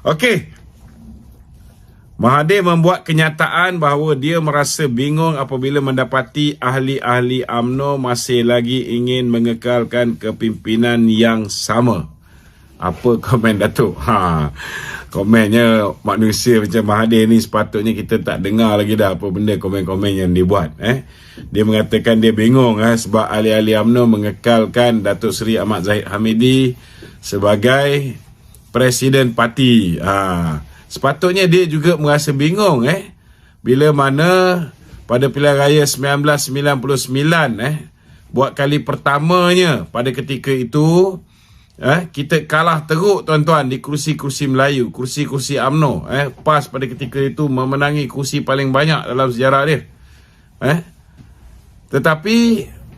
Okey. Mahathir membuat kenyataan bahawa dia merasa bingung apabila mendapati ahli-ahli UMNO masih lagi ingin mengekalkan kepimpinan yang sama. Apa komen Datuk? Komennya manusia macam Mahathir ni sepatutnya kita tak dengar lagi dah apa benda komen-komen yang dia buat. Dia mengatakan dia bingung sebab ahli-ahli UMNO mengekalkan Datuk Seri Ahmad Zahid Hamidi sebagai Presiden Parti. Sepatutnya dia juga merasa bingung bila mana pada pilihan raya 1999 buat kali pertamanya pada ketika itu kita kalah teruk tuan-tuan di kursi-kursi Melayu, kursi-kursi UMNO. PAS pada ketika itu memenangi kursi paling banyak dalam sejarah dia. Tetapi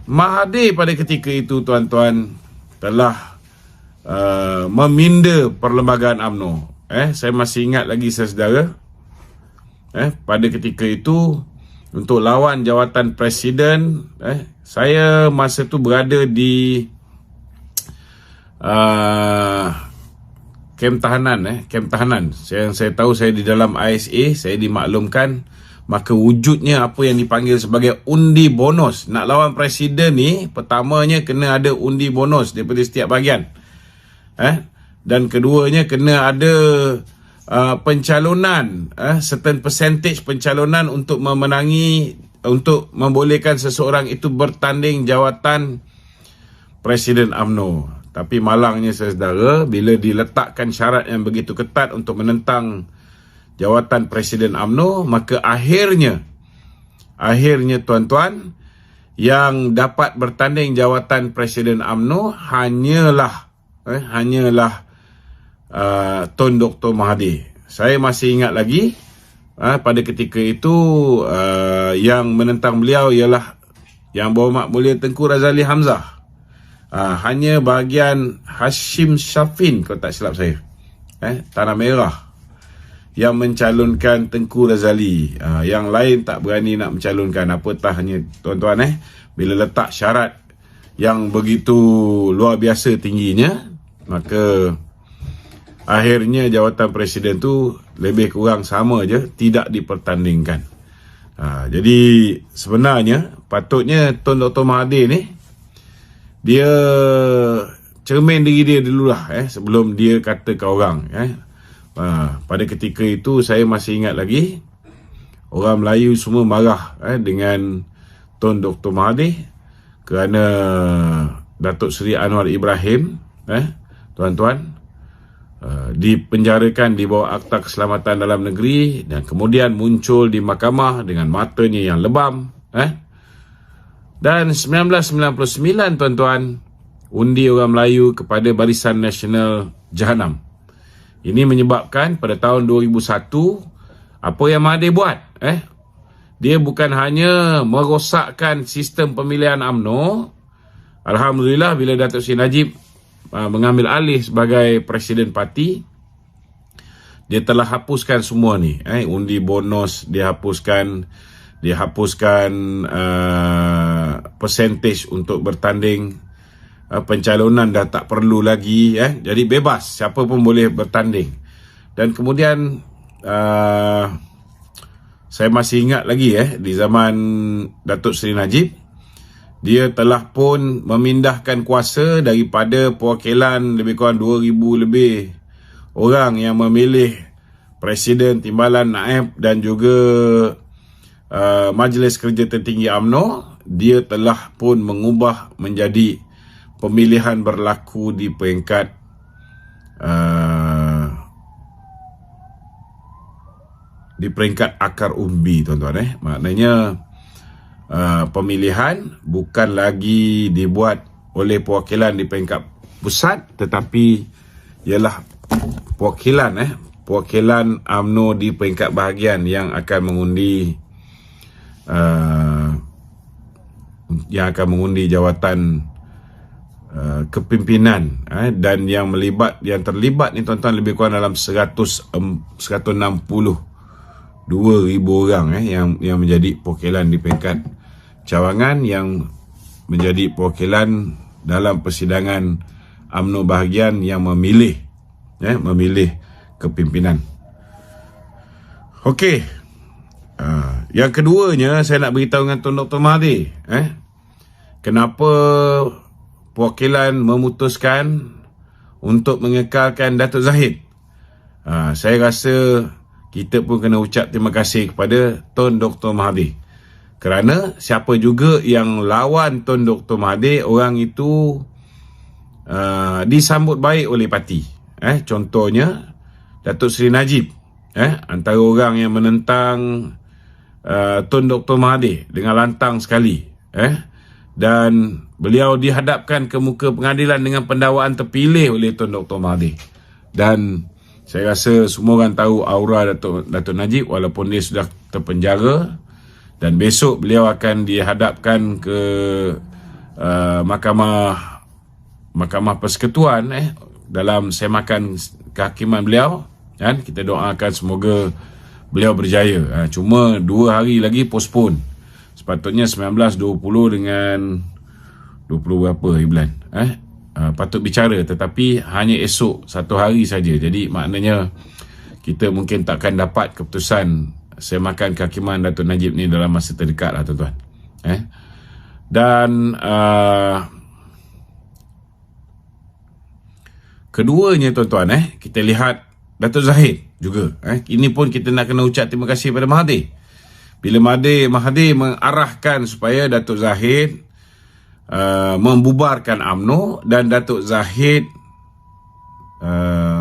Mahathir pada ketika itu tuan-tuan telah meminda perlembagaan UMNO. Saya masih ingat lagi saudara, pada ketika itu untuk lawan jawatan presiden, saya masa tu berada di kem tahanan. Saya tahu saya di dalam ISA, saya dimaklumkan, maka wujudnya apa yang dipanggil sebagai undi bonus. Nak lawan presiden ni, pertamanya kena ada undi bonus daripada setiap bahagian. Dan keduanya kena ada pencalonan, certain percentage pencalonan untuk memenangi, untuk membolehkan seseorang itu bertanding jawatan Presiden UMNO. Tapi malangnya saudara, bila diletakkan syarat yang begitu ketat untuk menentang jawatan Presiden UMNO, maka akhirnya tuan-tuan, yang dapat bertanding jawatan Presiden UMNO hanyalah Tun Dr. Mahathir. Saya masih ingat lagi pada ketika itu yang menentang beliau ialah Yang Berhormat Mulia Tengku Razali Hamzah. Hanya bahagian Hashim Shafin, kalau tak silap saya, Tanah Merah, yang mencalonkan Tengku Razali. Yang lain tak berani nak mencalonkan. Apatahnya tuan-tuan, bila letak syarat yang begitu luar biasa tingginya, maka akhirnya jawatan presiden tu lebih kurang sama je, tidak dipertandingkan. Jadi sebenarnya patutnya Tun Dr. Mahathir ni dia cermin diri dia dululah sebelum dia kata ke orang. Pada ketika itu saya masih ingat lagi, orang Melayu semua marah dengan Tun Dr. Mahathir kerana Datuk Seri Anwar Ibrahim tuan-tuan dipenjarakan di bawah Akta Keselamatan Dalam Negeri dan kemudian muncul di mahkamah dengan matanya yang lebam. Dan 1999 tuan-tuan, undi orang Melayu kepada Barisan Nasional Jahanam. Ini menyebabkan pada tahun 2001 apa yang Mahathir buat? Dia bukan hanya merosakkan sistem pemilihan UMNO. Alhamdulillah bila Datuk Seri Najib mengambil alih sebagai Presiden Parti, dia telah hapuskan semua ni. Undi bonus dia hapuskan, percentage untuk bertanding, pencalonan dah tak perlu lagi. Jadi bebas, siapa pun boleh bertanding. Dan kemudian saya masih ingat lagi di zaman Datuk Seri Najib, dia telah pun memindahkan kuasa daripada perwakilan lebih kurang 2,000 lebih orang yang memilih Presiden, Timbalan, Naib dan juga Majlis Kerja Tertinggi UMNO. Dia telah pun mengubah menjadi pemilihan berlaku di peringkat akar umbi tuan-tuan. Maknanya pemilihan bukan lagi dibuat oleh perwakilan di peringkat pusat, tetapi ialah perwakilan UMNO di peringkat bahagian yang akan mengundi jawatan kepimpinan, dan yang terlibat ni tuan-tuan lebih kurang dalam 162,000 orang yang menjadi perwakilan di peringkat cawangan, yang menjadi perwakilan dalam persidangan UMNO bahagian yang memilih kepimpinan. Okey. Yang keduanya, saya nak beritahu dengan Tun Dr. Mahathir. Kenapa perwakilan memutuskan untuk mengekalkan Datuk Zahid? Saya rasa kita pun kena ucap terima kasih kepada Tun Dr. Mahathir. Kerana siapa juga yang lawan Tun Dr. Mahathir, orang itu disambut baik oleh parti. Contohnya Datuk Seri Najib, antara orang yang menentang Tun Dr. Mahathir dengan lantang sekali. Dan beliau dihadapkan ke muka pengadilan dengan pendakwaan terpilih oleh Tun Dr. Mahathir. Dan saya rasa semua orang tahu aura Datuk Najib walaupun dia sudah terpenjara, dan besok beliau akan dihadapkan ke Mahkamah Persekutuan dalam semakan kehakiman beliau, kan? Kita doakan semoga beliau berjaya. Cuma 2 hari lagi postpone. Sepatutnya 19, 20 dengan 20 berapa hari bulan. Patut bicara, tetapi hanya esok 1 hari saja. Jadi maknanya kita mungkin takkan dapat keputusan semakan kehakiman Datuk Najib ni dalam masa terdekat lah, tuan-tuan. Dan keduanya, tuan-tuan, kita lihat Datuk Zahid juga. Ini pun kita nak kena ucap terima kasih pada Mahathir. Bila Mahathir mengarahkan supaya Datuk Zahid membubarkan UMNO, dan Datuk Zahid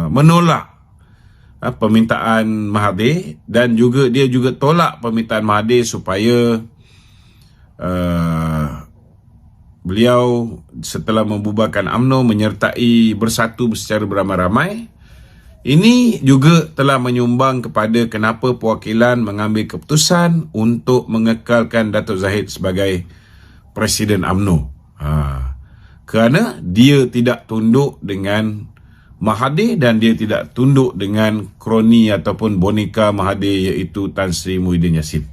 menolak permintaan Mahathir, dan juga dia juga tolak permintaan Mahathir supaya beliau setelah membubarkan UMNO menyertai bersatu secara beramai-ramai. Ini juga telah menyumbang kepada kenapa perwakilan mengambil keputusan untuk mengekalkan Datuk Zahid sebagai Presiden UMNO. Kerana dia tidak tunduk dengan Mahathir dan dia tidak tunduk dengan kroni ataupun boneka Mahathir, iaitu Tan Sri Muhyiddin Yassin.